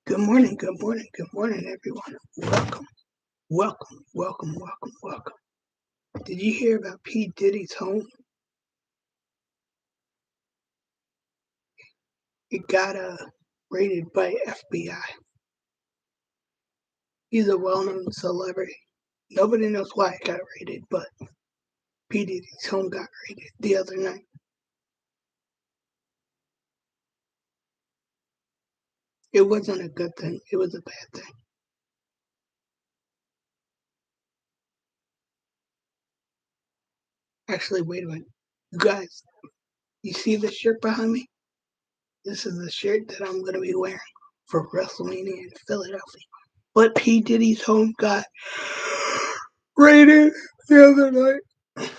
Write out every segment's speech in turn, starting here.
Good morning, good morning, good morning, everyone. Welcome. Did you hear about P. Diddy's home? It got raided by FBI. He's a well-known celebrity. Nobody knows why it got raided, but P. Diddy's home got raided the other night. It wasn't a good thing. It was a bad thing. Actually, wait a minute. You guys, you see this shirt behind me? This is the shirt that I'm going to be wearing for WrestleMania in Philadelphia. But P. Diddy's home got raided the other night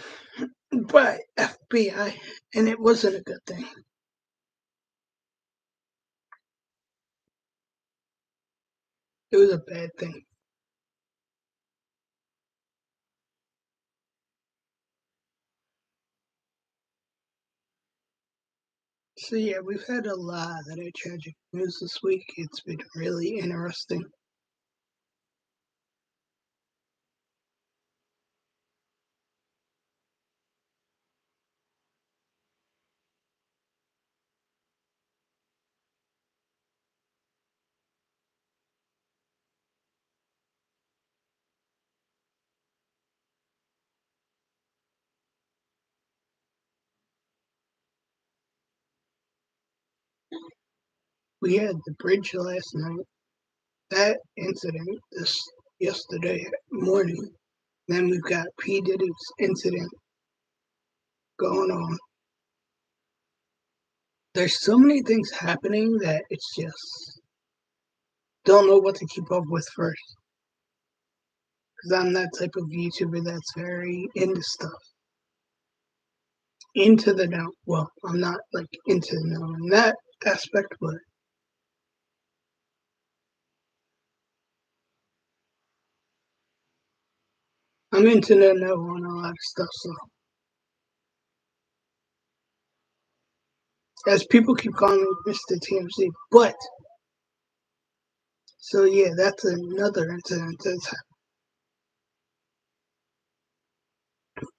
by FBI, and it wasn't a good thing. It was a bad thing. So yeah, we've had a lot of tragic news this week. It's been really interesting. We had the bridge last night. That incident this yesterday morning. Then we've got P. Diddy's incident going on. There's so many things happening that it's just don't know what to keep up with first. Because I'm that type of YouTuber that's very into stuff. Into the now. Well, I'm not like into the now in that aspect, but I'm into the know on a lot of stuff. So, as people keep calling me Mr. TMC, but so yeah, that's another incident that's happened.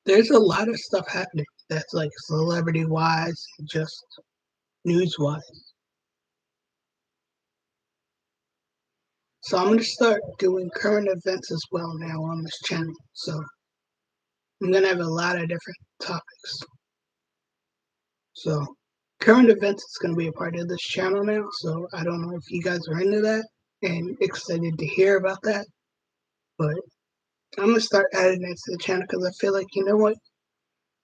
There's a lot of stuff happening that's like celebrity wise, just news wise. So I'm gonna start doing current events as well now on this channel. So I'm gonna have a lot of different topics. So current events is gonna be a part of this channel now. So I don't know if you guys are into that and excited to hear about that, but I'm gonna start adding that to the channel because I feel like you know what,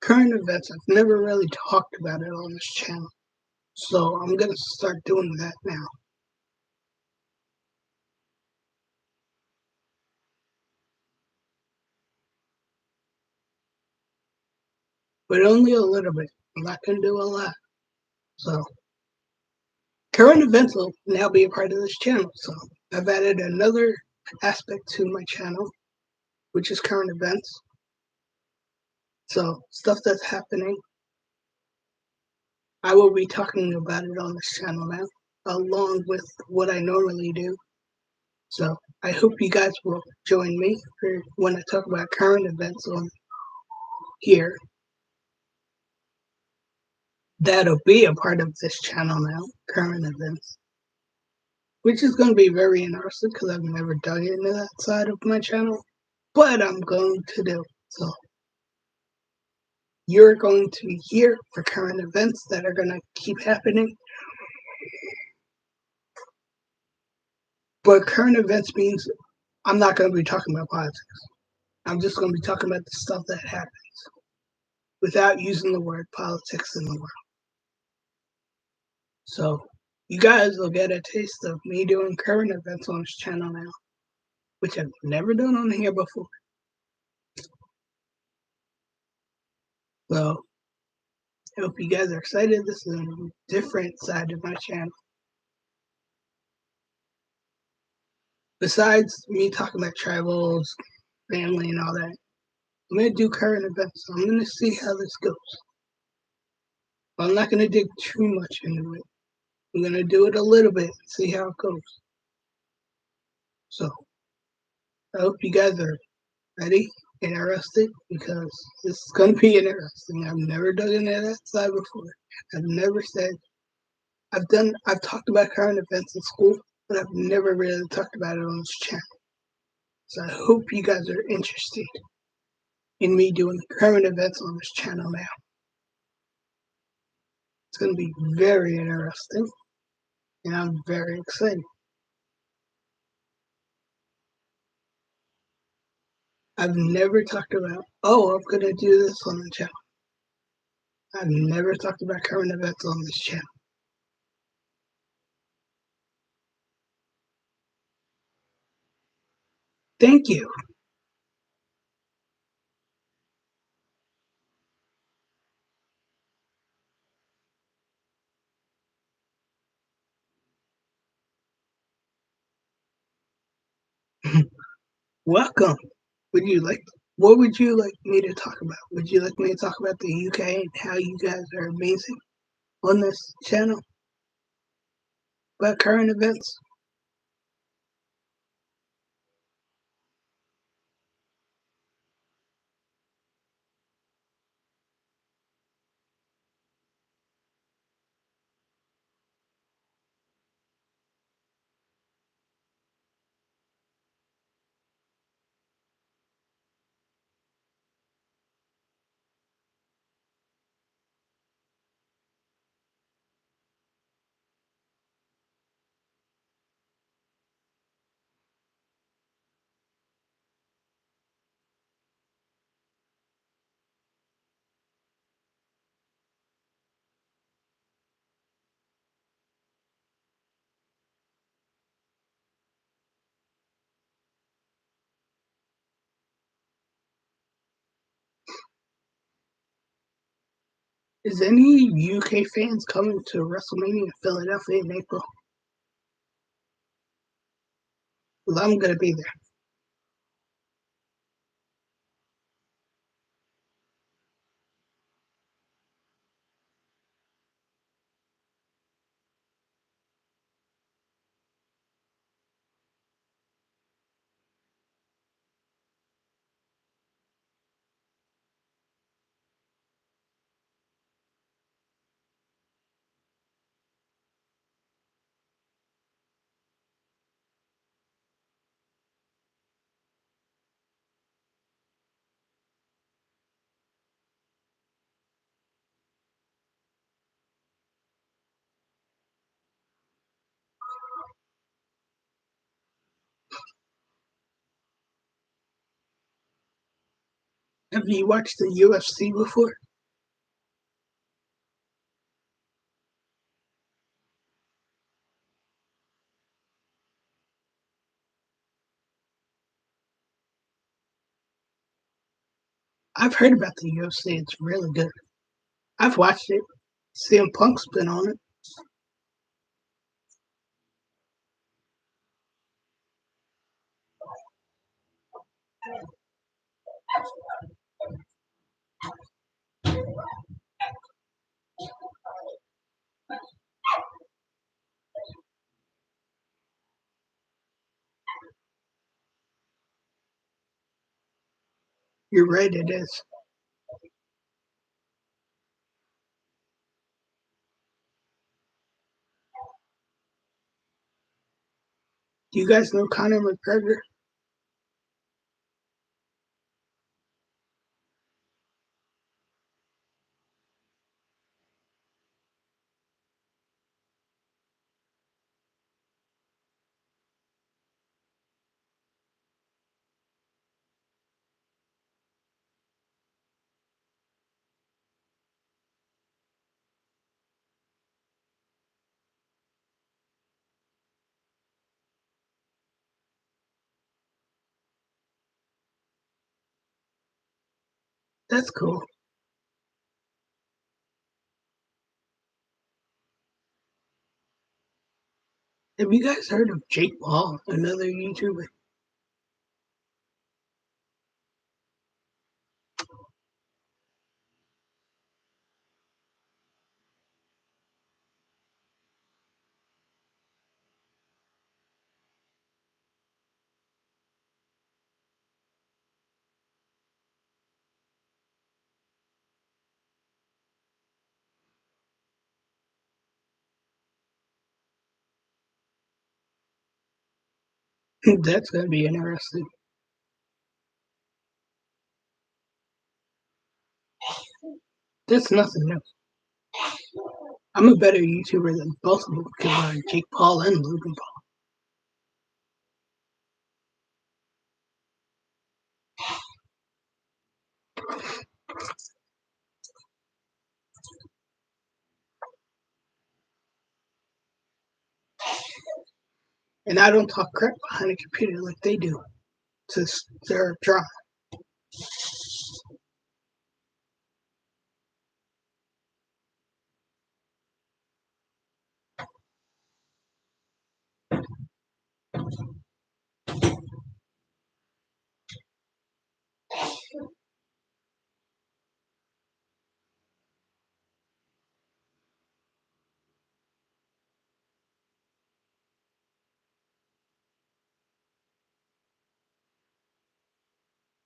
current events I've never really talked about it on this channel. So I'm gonna start doing that now. But only a little bit. I'm not gonna do a lot. So current events will now be a part of this channel. So I've added another aspect to my channel, which is current events. So stuff that's happening, I will be talking about it on this channel now, along with what I normally do. So I hope you guys will join me for when I talk about current events on here. That'll be a part of this channel now, current events, which is going to be very interesting because I've never dug into that side of my channel, but I'm going to do. So you're going to be here for current events that are going to keep happening. But current events means I'm not going to be talking about politics. I'm just going to be talking about the stuff that happens without using the word politics in the world. So you guys will get a taste of me doing current events on this channel now, which I've never done on here before. So I hope you guys are excited. This is a different side of my channel. Besides me talking about tribals, family, and all that, I'm going to do current events. I'm going to see how this goes. I'm not going to dig too much into it. I'm going to do it a little bit and see how it goes. So I hope you guys are ready, interested, because this is going to be interesting. I've never done it outside before. I've never said I've talked about current events in school, but I've never really talked about it on this channel. So I hope you guys are interested in me doing current events on this channel now. It's going to be very interesting, and I'm very excited. I've never talked about, oh, I'm going to do this on the channel. I've never talked about current events on this channel. Thank you. Welcome. What would you like me to talk about? Would you like me to talk about the UK and how you guys are amazing on this channel? About current events? Is any UK fans coming to WrestleMania in Philadelphia in April? Well, I'm gonna be there. Have you watched the UFC before? I've heard about the UFC. It's really good. I've watched it. CM Punk's been on it. You're right, it is. Do you guys know Conor McGregor? That's cool. Have you guys heard of Jake Paul, another YouTuber? That's gonna be interesting. That's nothing new. I'm a better YouTuber than both of them combined, Jake Paul and Logan Paul. And I don't talk crap behind a computer like they do to stir up drama.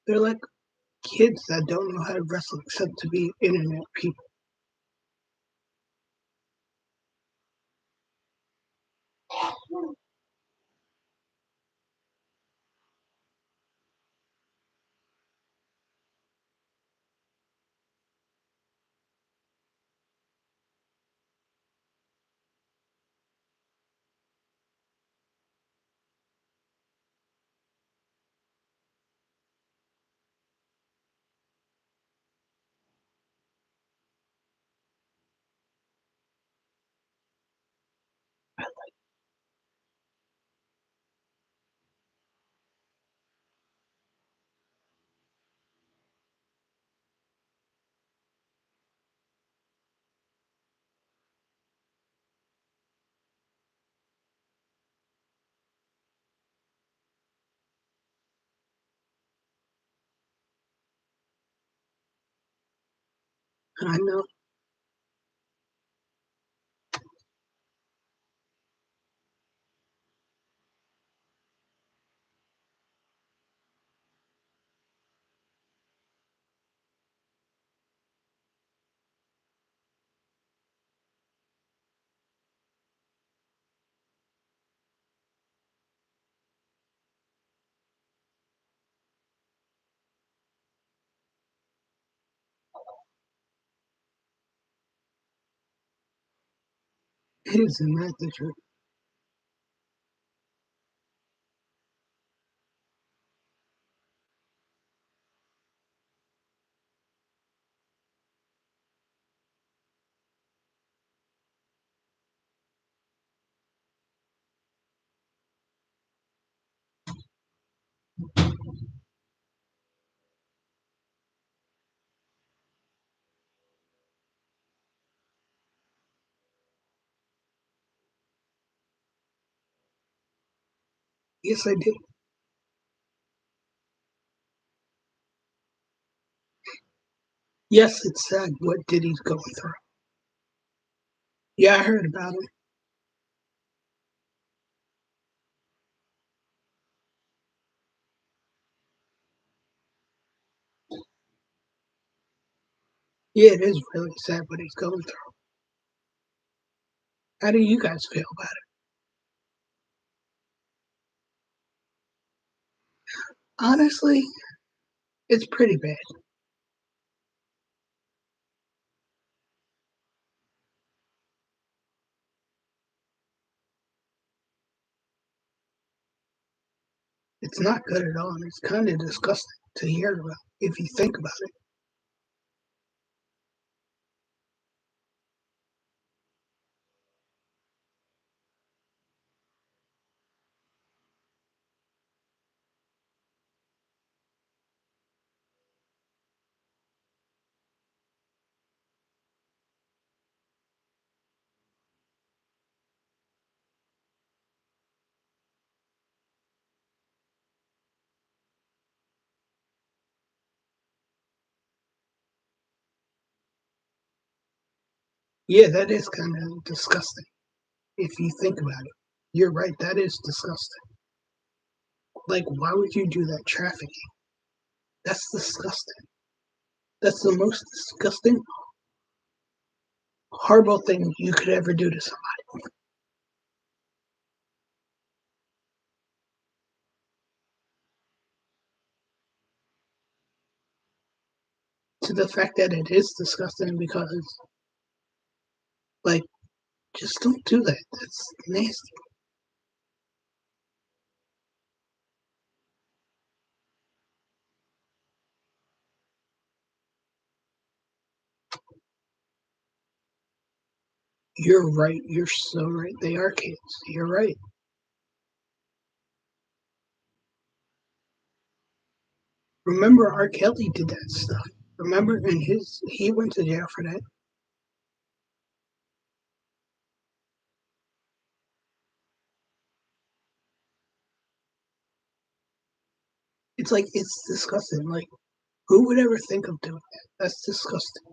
They're like kids that don't know how to wrestle except to be internet people. I know. Isn't that the truth? Yes, I did. Yes, it's sad what Diddy's going through. Yeah, I heard about him. Yeah, it is really sad what he's going through. How do you guys feel about it? Honestly, it's pretty bad. It's not good at all, and it's kind of disgusting to hear about if you think about it. Yeah, that is kind of disgusting if you think about it. You're right, that is disgusting. Like, why would you do that trafficking? That's disgusting. That's the most disgusting, horrible thing you could ever do to somebody. to the fact that it is disgusting because, like, just don't do that. That's nasty. You're right. You're so right. They are kids. You're right. Remember, R. Kelly did that stuff. Remember, and he went to jail for that. It's like it's disgusting. Like, who would ever think of doing that? That's disgusting.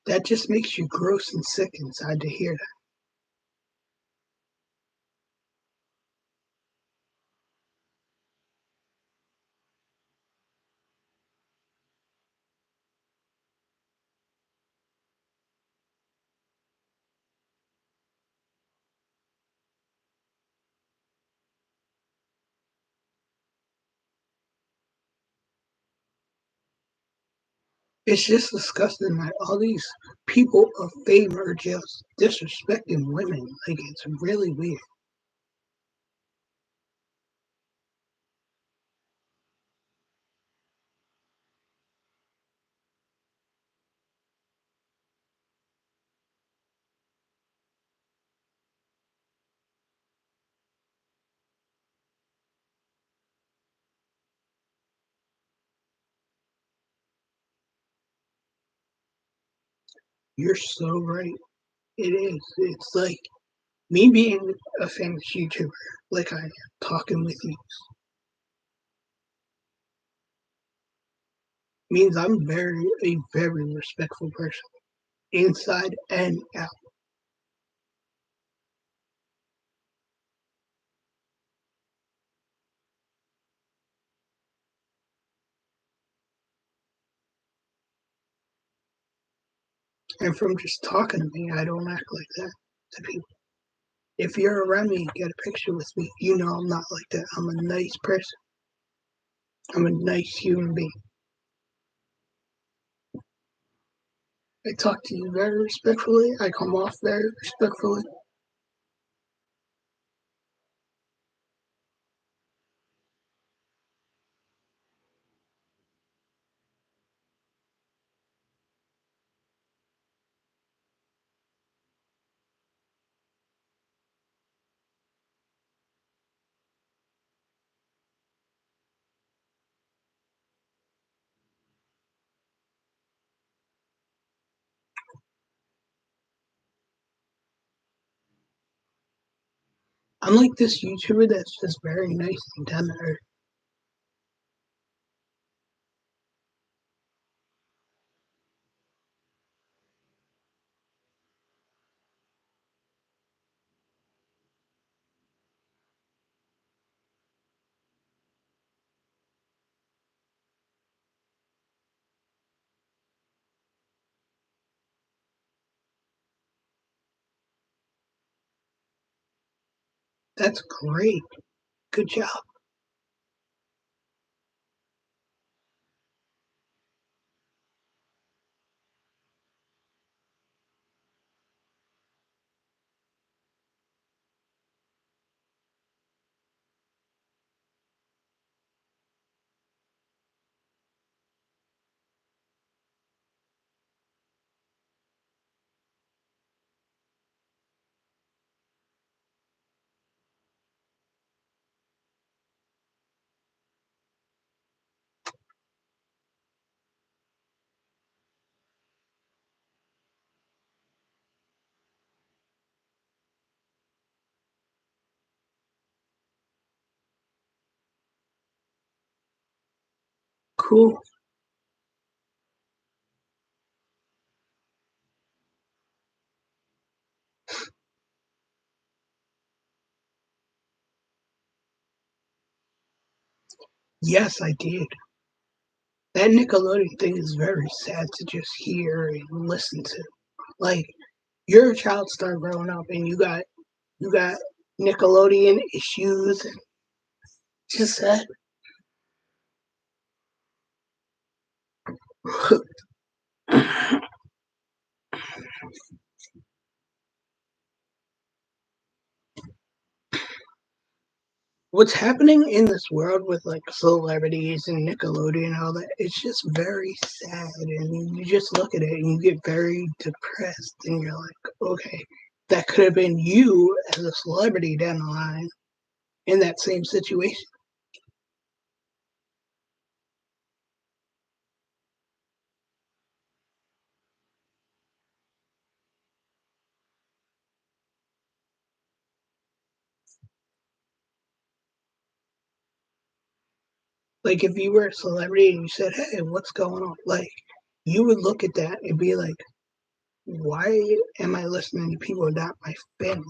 That just makes you gross and sick inside to hear that. It's just disgusting that all these people of fame are just disrespecting women. Like, it's really weird. You're so right. It is. It's like me being a famous YouTuber, like I am, talking with you, means I'm a very respectful person, inside and out. And from just talking to me, I don't act like that to people. If you're around me and get a picture with me, you know I'm not like that. I'm a nice person. I'm a nice human being. I talk to you very respectfully. I come off very respectfully. I'm like this YouTuber that's just very nice and down to earth. That's great. Good job. Cool. Yes, I did. That Nickelodeon thing is very sad to just hear and listen to. Like, you're a child star growing up and you got Nickelodeon issues and Just sad. What's happening in this world with like celebrities and Nickelodeon and all that, it's just very sad. And you just look at it and you get very depressed and you're like, okay, that could have been you as a celebrity down the line in that same situation. Like if you were a celebrity and you said, hey, what's going on? Like you would look at that and be like, why am I listening to people not my family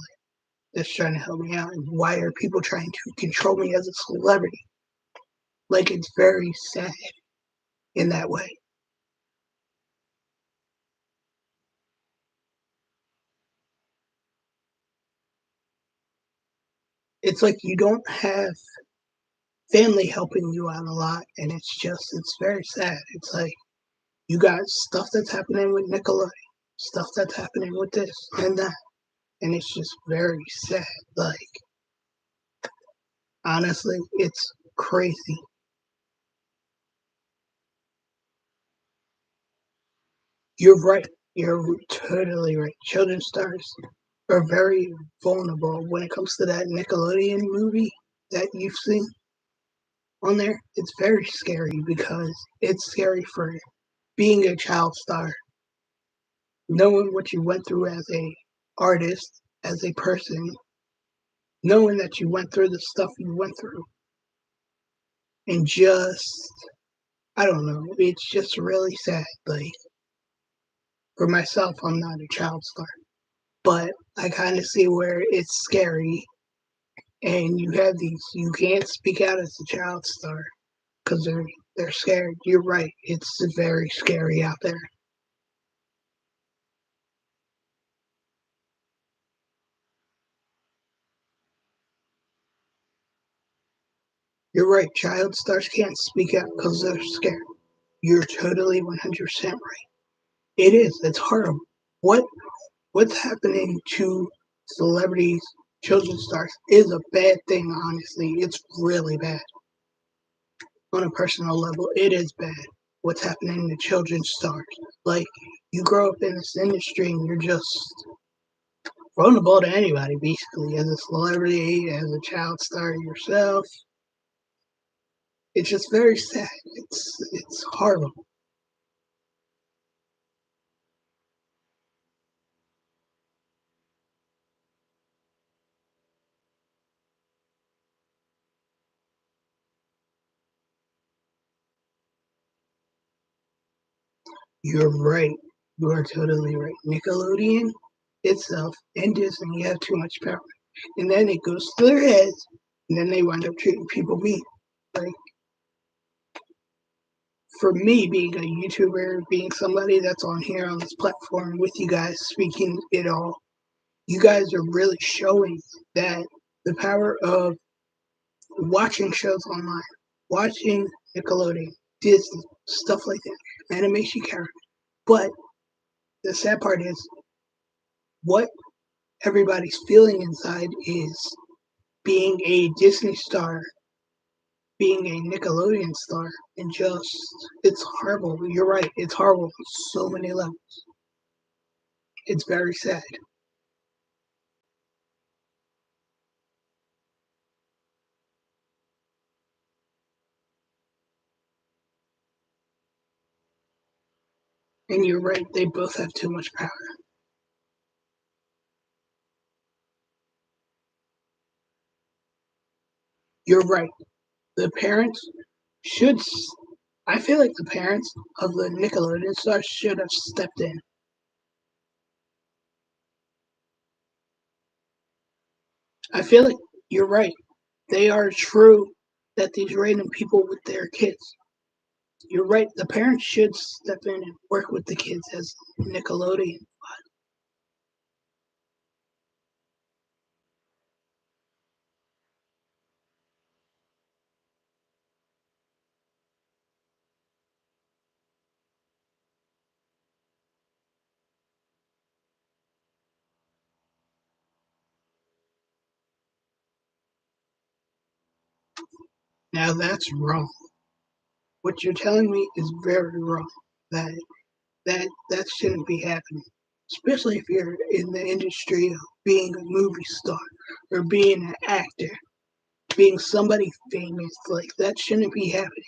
that's trying to help me out? And why are people trying to control me as a celebrity? Like it's very sad in that way. It's like you don't have family helping you out a lot, and it's very sad. It's like you got stuff that's happening with Nickelodeon, stuff that's happening with this and that, and it's just very sad. Like honestly, it's crazy. You're right. You're totally right. Children's stars are very vulnerable when it comes to that Nickelodeon movie that you've seen on there. It's very scary because it's scary for being a child star, knowing what you went through as a artist, as a person, knowing that you went through the stuff you went through, and just I don't know, it's just really sad. Like for myself, I'm not a child star, but I kind of see where it's scary, and you have these you can't speak out as a child star because they're scared. You're right, it's very scary out there. You're right, child stars can't speak out because they're scared. You're totally 100% right. It is. It's horrible. What what's happening to celebrities, children stars is a bad thing. Honestly, it's really bad on a personal level. It is bad. What's happening to children stars? Like you grow up in this industry and you're just vulnerable to anybody, basically, as a celebrity, as a child star yourself. It's just very sad. It's horrible. You're right. You are totally right. Nickelodeon itself and Disney have too much power. And then it goes to their heads, and then they wind up treating people mean. Like, for me, being a YouTuber, being somebody that's on here on this platform with you guys, speaking it all, you guys are really showing that the power of watching shows online, watching Nickelodeon, Disney, stuff like that, animation characters. But the sad part is, what everybody's feeling inside is being a Disney star, being a Nickelodeon star, and just it's horrible. You're right, it's horrible on so many levels. It's very sad. And you're right, they both have too much power. You're right. The parents should. I feel like the parents of the Nickelodeon stars should have stepped in. I feel like you're right. They are true that these random people with their kids. You're right. The parents should step in and work with the kids as Nickelodeon. Now that's wrong. What you're telling me is very wrong. That that shouldn't be happening. Especially if you're in the industry of being a movie star or being an actor, being somebody famous. Like that shouldn't be happening.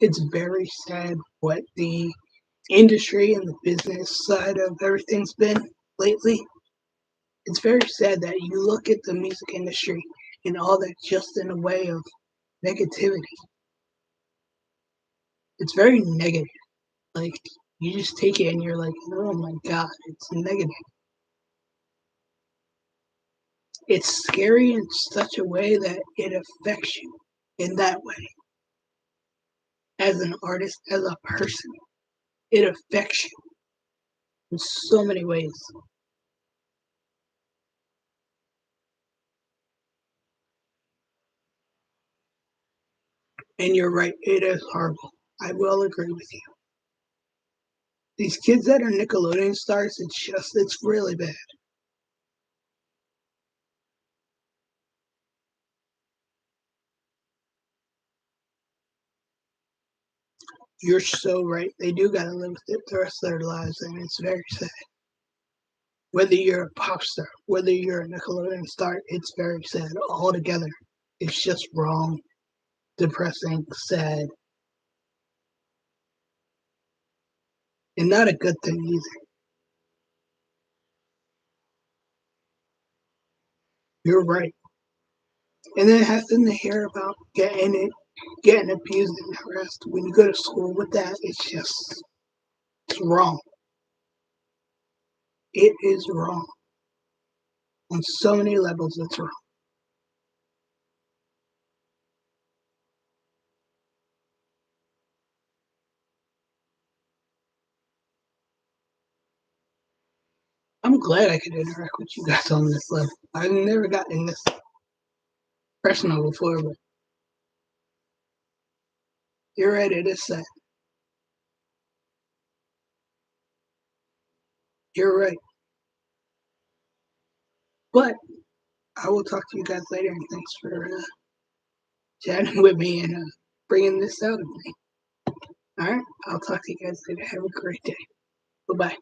It's very sad what the industry and the business side of everything's been lately. It's very sad that you look at the music industry and all that just in a way of negativity. It's very negative. Like you just take it and you're like, oh my god, it's negative. It's scary in such a way that it affects you in that way. As an artist, as a person, it affects you in so many ways. And you're right, it is horrible. I will agree with you. These kids that are Nickelodeon stars, it's really bad. You're so right. They do gotta live with it the rest of their lives, and it's very sad. Whether you're a pop star, whether you're a Nickelodeon star, it's very sad altogether. It's just wrong, depressing, sad, and not a good thing either. You're right. And then having to hear about getting abused and harassed when you go to school with that, it's wrong. It is wrong on so many levels. It's wrong. I'm glad I could interact with you guys on this level. I've never gotten this personal before, but you're right. It is sad. You're right. But I will talk to you guys later, and thanks for chatting with me and bringing this out of me. All right. I'll talk to you guys later. Have a great day. Bye bye.